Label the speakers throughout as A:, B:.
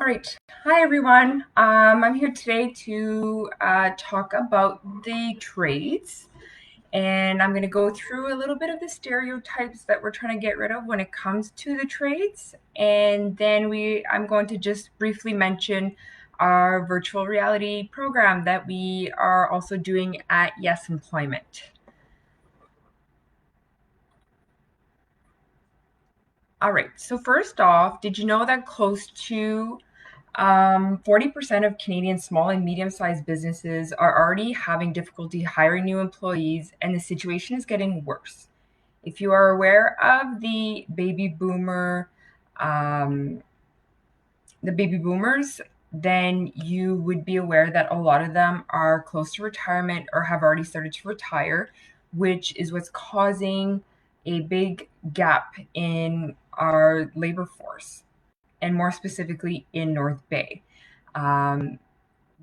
A: All right. Hi, everyone. I'm here today to talk about the trades. And I'm going to go through a little bit of the stereotypes that we're trying to get rid of when it comes to the trades. And then I'm going to just briefly mention our virtual reality program that we are also doing at Yes Employment. All right. So first off, did you know that close to 40% of Canadian small and medium-sized businesses are already having difficulty hiring new employees, and the situation is getting worse? If you are aware of um, the baby boomers, then you would be aware that a lot of them are close to retirement or have already started to retire, which is what's causing a big gap in our labor force, and more specifically in North Bay. Um,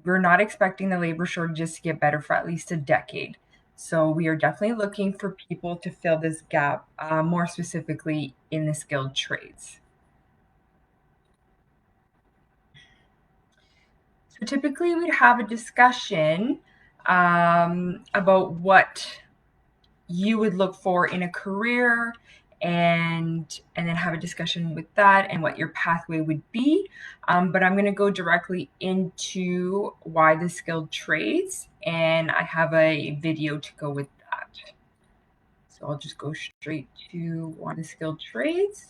A: we're not expecting the labor shortages to get better for at least a decade. So we are definitely looking for people to fill this gap, more specifically in the skilled trades. So typically we'd have a discussion about what you would look for in a career, and then have a discussion with that and what your pathway would be. But I'm going to go directly into why the skilled trades, and I have a video to go with that. So I'll just go straight to why the skilled trades.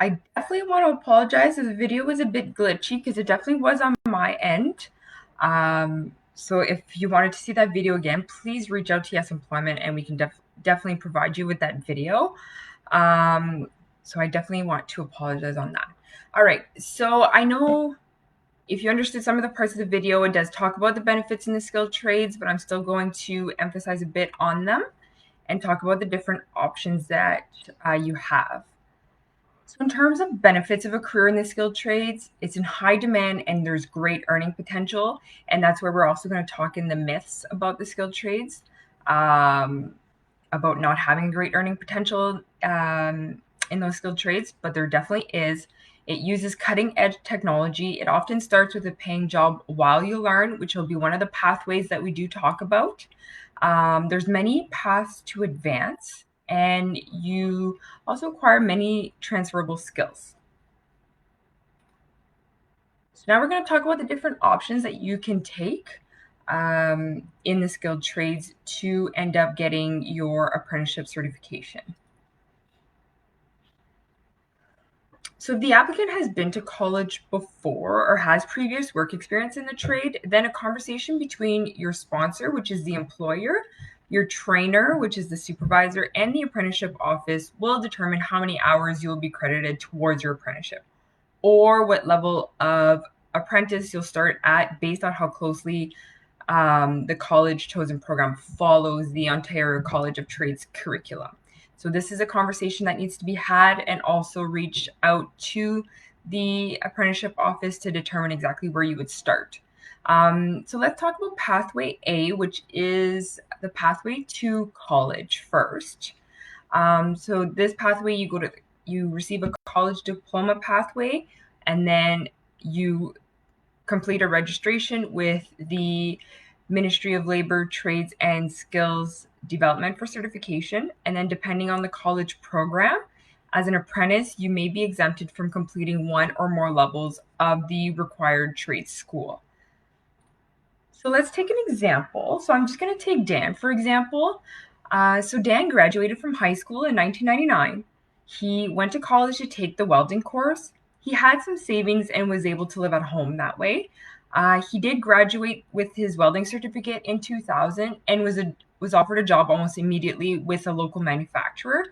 A: I definitely want to apologize if the video was a bit glitchy because it definitely was on my end. So if you wanted to see that video again, please reach out to Yes Employment and we can definitely provide you with that video. So I definitely want to apologize on that. All right, so I know if you understood some of the parts of the video, it does talk about the benefits in the skilled trades, but I'm still going to emphasize a bit on them and talk about the different options that you have. So, in terms of benefits of a career in the skilled trades, it's in high demand and there's great earning potential. And that's where we're also going to talk in the myths about the skilled trades, um, about not having great earning potential in those skilled trades, but there definitely is. It uses cutting edge technology. It often starts with a paying job while you learn, which will be one of the pathways that we do talk about. There's many paths to advance, and you also acquire many transferable skills. So now we're going to talk about the different options that you can take in the skilled trades to end up getting your apprenticeship certification. So if the applicant has been to college before or has previous work experience in the trade, then a conversation between your sponsor, which is the employer, your trainer, which is the supervisor, and the apprenticeship office will determine how many hours you will be credited towards your apprenticeship or what level of apprentice you'll start at based on how closely the college chosen program follows the Ontario College of Trades curriculum. So this is a conversation that needs to be had and also reach out to the apprenticeship office to determine exactly where you would start. So let's talk about pathway A, which is the pathway to college first. So this pathway, you receive a college diploma pathway, and then you complete a registration with the Ministry of Labor, Trades and Skills Development for certification. And then, depending on the college program, as an apprentice, you may be exempted from completing one or more levels of the required trade school. So let's take an example. So I'm just going to take Dan, for example. So Dan graduated from high school in 1999. He went to college to take the welding course. He had some savings and was able to live at home that way. He did graduate with his welding certificate in 2000 and was offered a job almost immediately with a local manufacturer.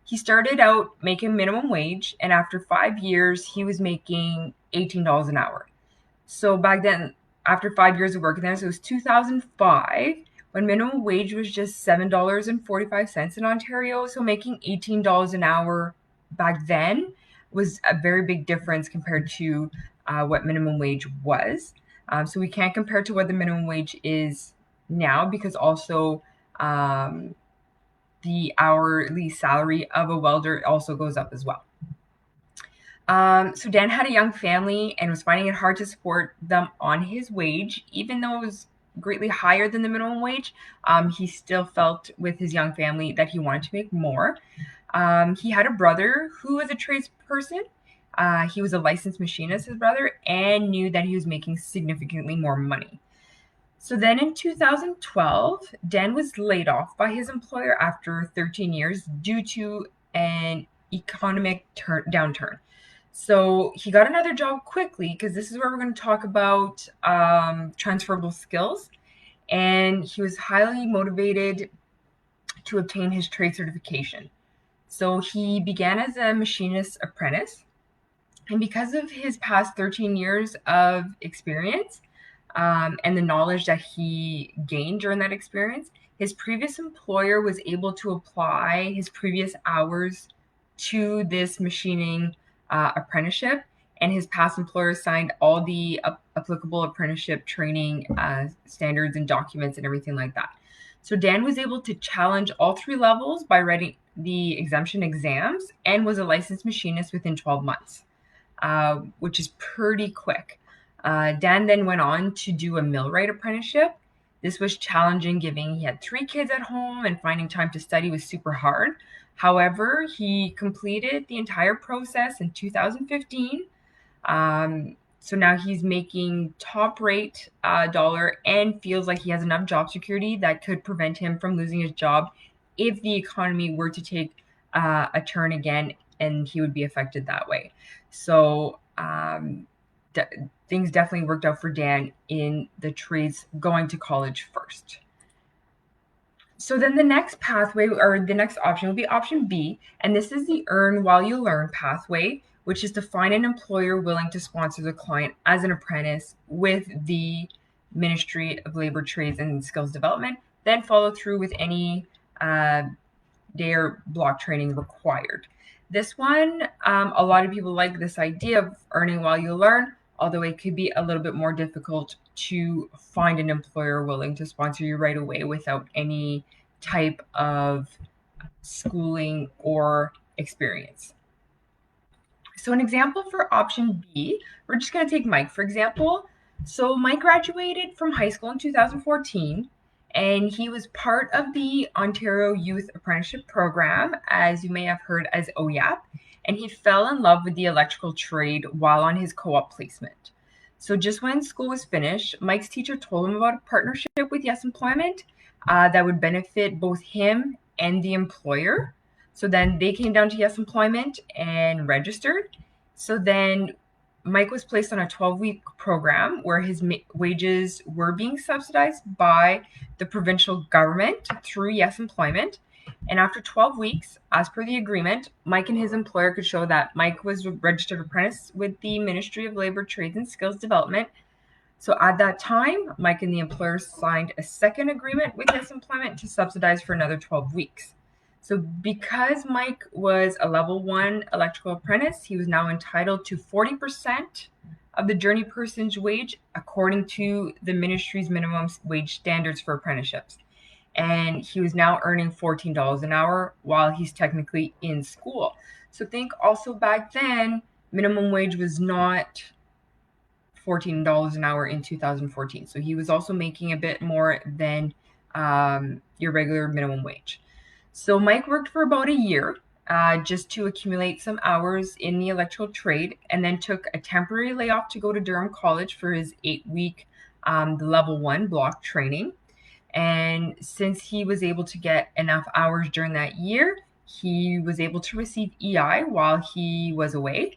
A: He started out making minimum wage, and after 5 years, he was making $18 an hour. So back then, after 5 years of working there, so it was 2005 when minimum wage was just $7.45 in Ontario. So making $18 an hour back then was a very big difference compared to what minimum wage was. So we can't compare to what the minimum wage is now because also the hourly salary of a welder also goes up as well. So Dan had a young family and was finding it hard to support them on his wage, even though it was greatly higher than the minimum wage. He still felt with his young family that he wanted to make more. He had a brother who was a tradesperson. He was a licensed machinist, his brother, and knew that he was making significantly more money. So then in 2012, Dan was laid off by his employer after 13 years due to an economic downturn. So he got another job quickly because this is where we're going to talk about transferable skills. And he was highly motivated to obtain his trade certification. So he began as a machinist apprentice. And because of his past 13 years of experience and the knowledge that he gained during that experience, his previous employer was able to apply his previous hours to this machining apprenticeship, and his past employer signed all the applicable apprenticeship training standards and documents and everything like that. So Dan was able to challenge all three levels by writing the exemption exams and was a licensed machinist within 12 months, which is pretty quick. Dan then went on to do a millwright apprenticeship. This was challenging, given he had 3 kids at home and finding time to study was super hard. However, he completed the entire process in 2015. So now he's making top rate dollar and feels like he has enough job security that could prevent him from losing his job if the economy were to take a turn again and he would be affected that way. So things definitely worked out for Dan in the trades going to college first. So then the next pathway or the next option would be option B, and this is the earn while you learn pathway, which is to find an employer willing to sponsor the client as an apprentice with the Ministry of Labor, Trades, and Skills Development, then follow through with any day or block training required. This one, a lot of people like this idea of earning while you learn, although it could be a little bit more difficult to find an employer willing to sponsor you right away without any type of schooling or experience. So an example for option B, we're just going to take Mike for example. So Mike graduated from high school in 2014, and he was part of the Ontario Youth Apprenticeship Program, as you may have heard as OYAP, and he fell in love with the electrical trade while on his co-op placement. So just when school was finished, Mike's teacher told him about a partnership with Yes Employment that would benefit both him and the employer. So then they came down to Yes Employment and registered. So then Mike was placed on a 12-week program where his wages were being subsidized by the provincial government through Yes Employment. And after 12 weeks, as per the agreement, Mike and his employer could show that Mike was a registered apprentice with the Ministry of Labor, Trades, and Skills Development. So at that time, Mike and the employer signed a second agreement with Yes Employment to subsidize for another 12 weeks. So because Mike was a level 1 electrical apprentice, he was now entitled to 40% of the journey person's wage according to the ministry's minimum wage standards for apprenticeships. And he was now earning $14 an hour while he's technically in school. So think also back then, minimum wage was not $14 an hour in 2014. So he was also making a bit more than your regular minimum wage. So Mike worked for about a year just to accumulate some hours in the electrical trade, and then took a temporary layoff to go to Durham College for his 8-week level 1 block training. And since he was able to get enough hours during that year, he was able to receive EI while he was away,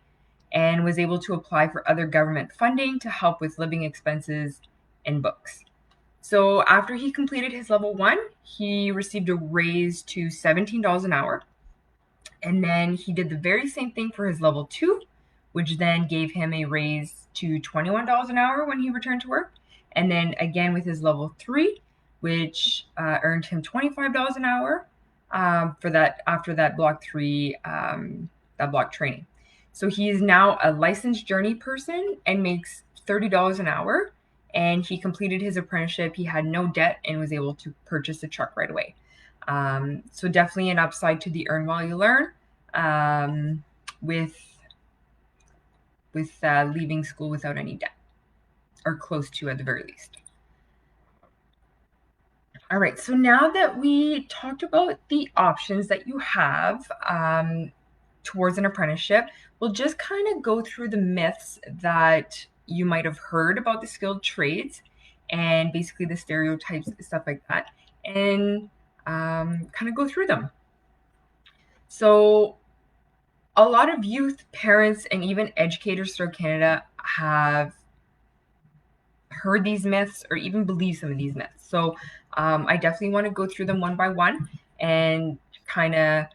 A: and was able to apply for other government funding to help with living expenses and books. So after he completed his level 1, he received a raise to $17 an hour. And then he did the very same thing for his level 2, which then gave him a raise to $21 an hour when he returned to work. And then again with his level 3, which earned him $25 an hour for that after that block 3 that block training. So he is now a licensed journey person and makes $30 an hour. And he completed his apprenticeship. He had no debt and was able to purchase a truck right away. So definitely an upside to the earn while you learn with leaving school without any debt, or close to at the very least. All right, so now that we talked about the options that you have towards an apprenticeship, we'll just kind of go through the myths that you might have heard about the skilled trades, and basically the stereotypes, stuff like that, and kind of go through them. So a lot of youth, parents, and even educators throughout Canada have heard these myths or even believe some of these myths. So I definitely want to go through them one by one and kind of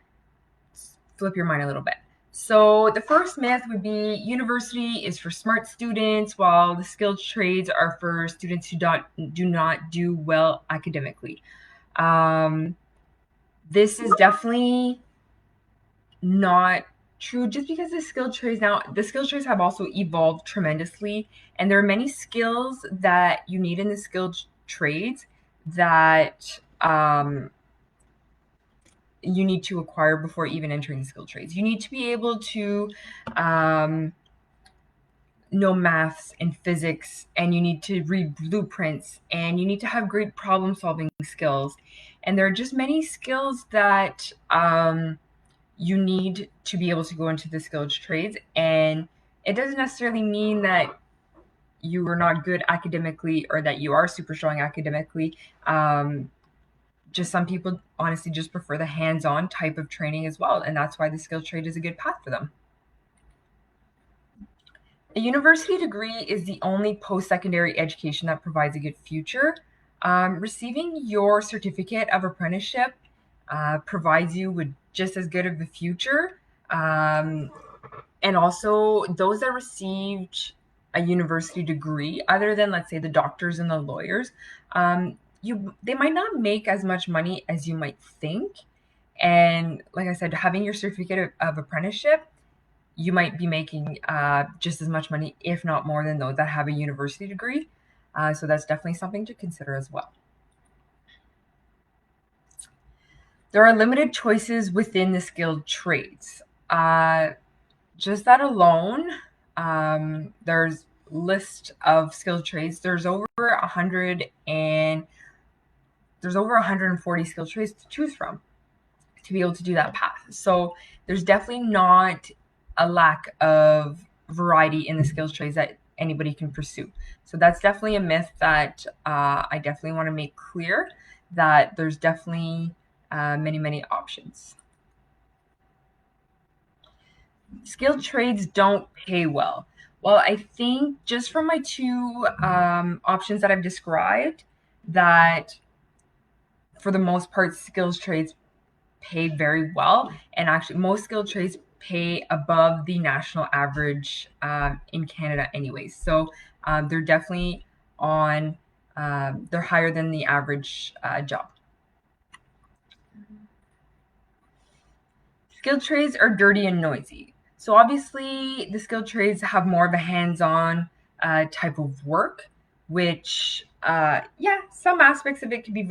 A: flip your mind a little bit. So the first myth would be university is for smart students, while the skilled trades are for students who do not do well academically. This is definitely not true, just because the skilled trades have also evolved tremendously, and there are many skills that you need in the skilled trades that you need to acquire before even entering the skilled trades. You need to be able to know maths and physics, and you need to read blueprints, and you need to have great problem solving skills. And there are just many skills that you need to be able to go into the skilled trades. And it doesn't necessarily mean that you are not good academically or that you are super strong academically. just some people honestly just prefer the hands-on type of training as well, and that's why the skilled trade is a good path for them. A university degree is the only post-secondary education that provides a good future. Receiving your certificate of apprenticeship provides you with just as good of a future. And also, those that received a university degree, other than let's say the doctors and the lawyers, they might not make as much money as you might think. And like I said, having your certificate of apprenticeship, you might be making just as much money, if not more, than those that have a university degree. So that's definitely something to consider as well. There are limited choices within the skilled trades. Just that alone, there's list of skilled trades. There's over 140 skilled trades to choose from to be able to do that path. So there's definitely not a lack of variety in the skills trades that anybody can pursue. So that's definitely a myth that I definitely want to make clear, that there's definitely many options. Skilled trades don't pay well. Well, I think just from my two options that I've described, that for the most part, skills trades pay very well, and actually most skilled trades pay above the national average in Canada anyways. So they're definitely on they're higher than the average job. Skilled trades are dirty and noisy. So obviously the skilled trades have more of a hands-on type of work, which yeah, some aspects of it can be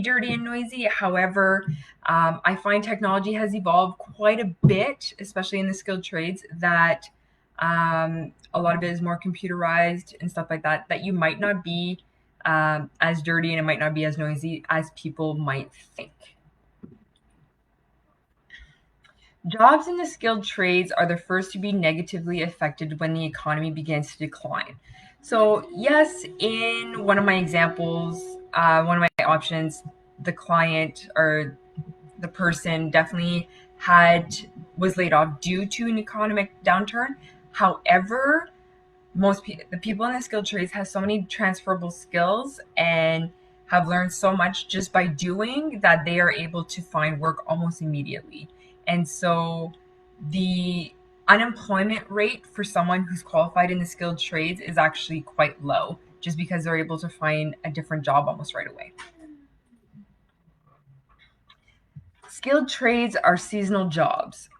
A: dirty and noisy. However, I find technology has evolved quite a bit, especially in the skilled trades, that a lot of it is more computerized and stuff like that, that you might not be as dirty, and it might not be as noisy as people might think. Jobs in the skilled trades are the first to be negatively affected when the economy begins to decline. So, yes, in one of my examples, one of my options, the client or the person definitely had was laid off due to an economic downturn. However, the people in the skilled trades have so many transferable skills and have learned so much just by doing, that they are able to find work almost immediately. And so the unemployment rate for someone who's qualified in the skilled trades is actually quite low, just because they're able to find a different job almost right away. Skilled trades are seasonal jobs.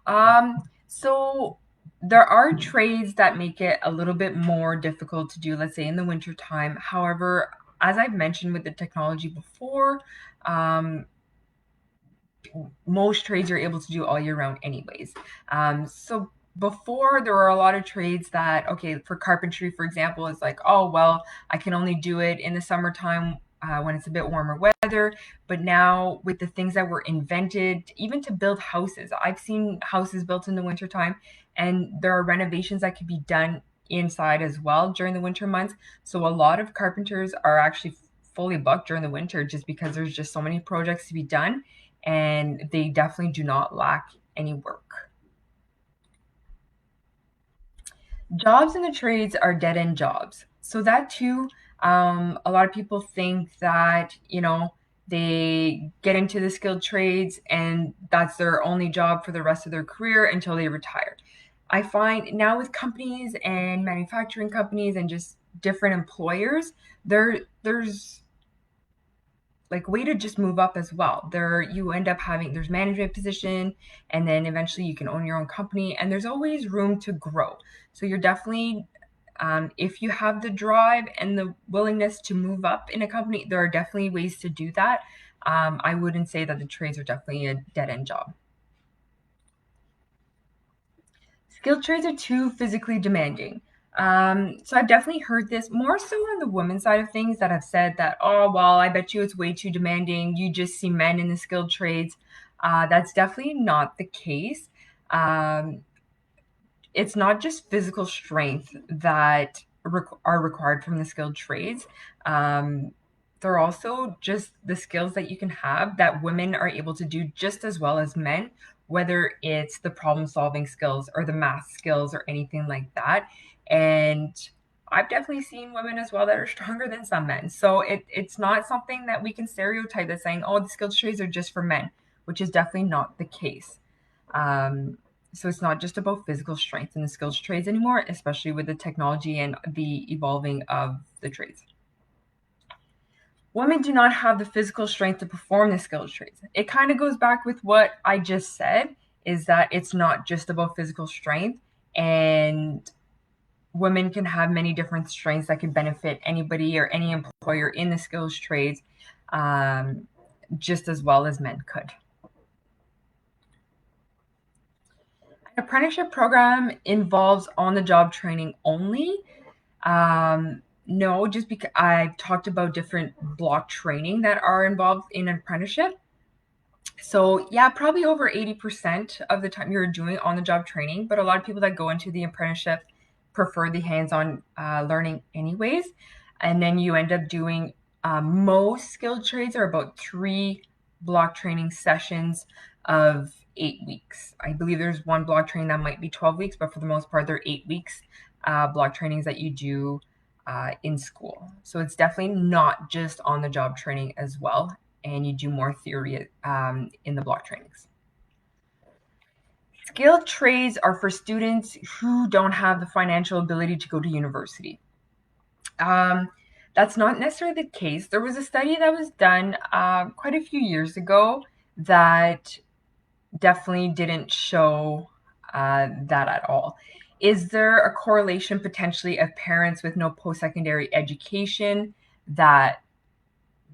A: So there are trades that make it a little bit more difficult to do, let's say in the winter time. However, as I've mentioned with the technology before, um, most trades you're able to do all year round anyways. So before, there were a lot of trades that, okay, for carpentry, for example, it's like, oh, well, I can only do it in the summertime when it's a bit warmer weather. But now with the things that were invented, even to build houses, I've seen houses built in the wintertime, and there are renovations that could be done inside as well during the winter months. So a lot of carpenters are actually fully booked during the winter, just because there's just so many projects to be done, and they definitely do not lack any work. Jobs in the trades are dead end jobs. So that too, a lot of people think that, they get into the skilled trades and that's their only job for the rest of their career until they retire. I find now with companies and manufacturing companies and just different employers, there's like way to just move up as well. There you end up having there's management position, and then eventually you can own your own company, and there's always room to grow. So you're definitely if you have the drive and the willingness to move up in a company, there are definitely ways to do that. I wouldn't say that the trades are definitely a dead end job. Skilled trades are too physically demanding. So I've definitely heard this more so on the women's side of things, that have said that, oh, well, I bet you it's way too demanding. You just see men in the skilled trades. That's definitely not the case. Um, it's not just physical strength that are required from the skilled trades. Um, they're also just the skills that you can have that women are able to do just as well as men, whether it's the problem solving skills or the math skills or anything like that. And I've definitely seen women as well that are stronger than some men. So it's not something that we can stereotype as saying, oh, the skills trades are just for men, which is definitely not the case. Um, so it's not just about physical strength in the skills trades anymore, especially with the technology and the evolving of the trades. Women do not have the physical strength to perform the skilled trades. It kind of goes back with what I just said, is that it's not just about physical strength, and women can have many different strengths that can benefit anybody or any employer in the skills trades, um, just as well as men could. An apprenticeship program involves on the job training only. No, just because I've talked about different block training that are involved in an apprenticeship. So yeah, probably over 80% of the time you're doing on the job training, but a lot of people that go into the apprenticeship prefer the hands-on learning anyways. And then you end up doing most skilled trades are about 3 block training sessions of 8 weeks. I believe there's one block training that might be 12 weeks, but for the most part, they're 8 weeks block trainings that you do in school. So it's definitely not just on the job training as well, and you do more theory in the block trainings. Skilled trades are for students who don't have the financial ability to go to university. Um, that's not necessarily the case. There was a study that was done quite a few years ago that definitely didn't show that at all. Is there a correlation potentially of parents with no post secondary education that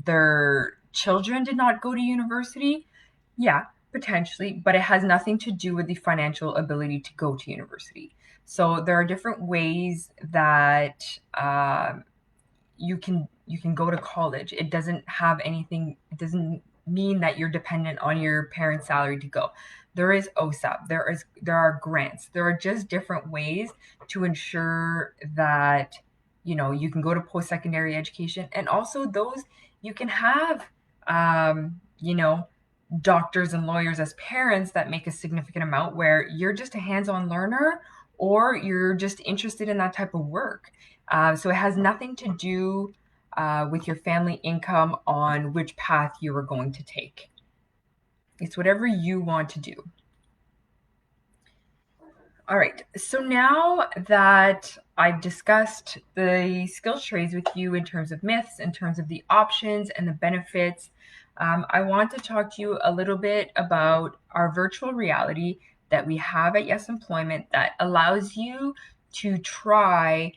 A: their children did not go to university? Yeah, potentially, but it has nothing to do with the financial ability to go to university. So there are different ways that you can go to college. It doesn't have anything. It doesn't mean that you're dependent on your parents' salary to go. There is OSAP. There are grants. There are just different ways to ensure that you can go to post-secondary education, and also those you can have doctors and lawyers as parents that make a significant amount where you're just a hands-on learner or you're just interested in that type of work. So it has nothing to do with your family income on which path you are going to take. It's whatever you want to do. All right. So now that I've discussed the skills trades with you in terms of myths, in terms of the options and the benefits, I want to talk to you a little bit about our virtual reality that we have at Yes Employment that allows you to try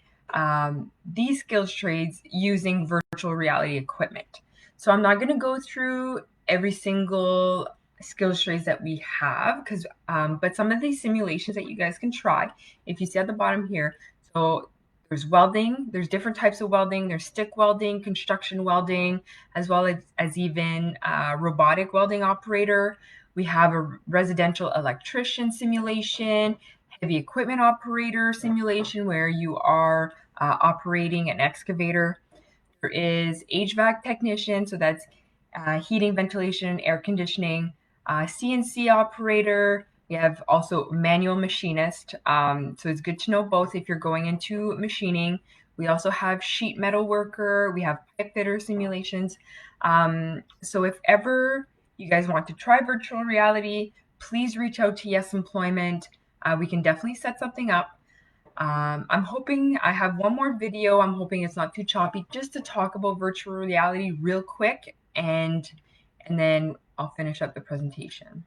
A: these skills trades using virtual reality equipment. So I'm not going to go through every single skills trades that we have but some of these simulations that you guys can try, if you see at the bottom here. So there's welding, there's different types of welding, there's stick welding, construction welding, as well as even robotic welding operator. We have a residential electrician simulation, heavy equipment operator simulation where you are operating an excavator. There is HVAC technician, so that's heating, ventilation, air conditioning, CNC operator. We have also manual machinist. So it's good to know both if you're going into machining. We also have sheet metal worker. We have pipe fitter simulations. So if ever you guys want to try virtual reality, please reach out to Yes Employment. We can definitely set something up. I'm hoping I have one more video. I'm hoping it's not too choppy, just to talk about virtual reality real quick, and then I'll finish up the presentation.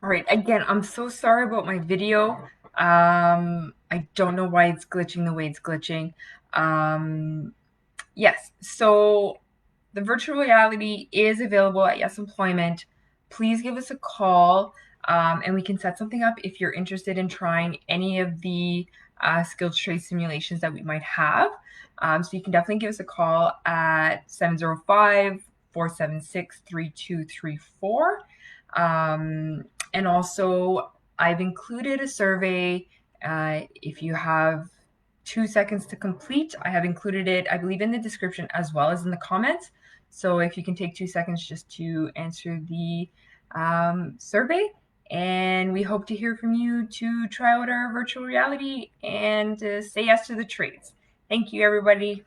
A: All right, again, I'm so sorry about my video. I don't know why it's glitching the way it's glitching. Yes, so the virtual reality is available at Yes Employment. Please give us a call, and we can set something up if you're interested in trying any of the skilled trade simulations that we might have. So you can definitely give us a call at 705-476-3234. And also, I've included a survey. If you have 2 seconds to complete, I have included it, I believe, in the description as well as in the comments. So if you can take 2 seconds just to answer the survey, and we hope to hear from you to try out our virtual reality and say yes to the trades. Thank you, everybody.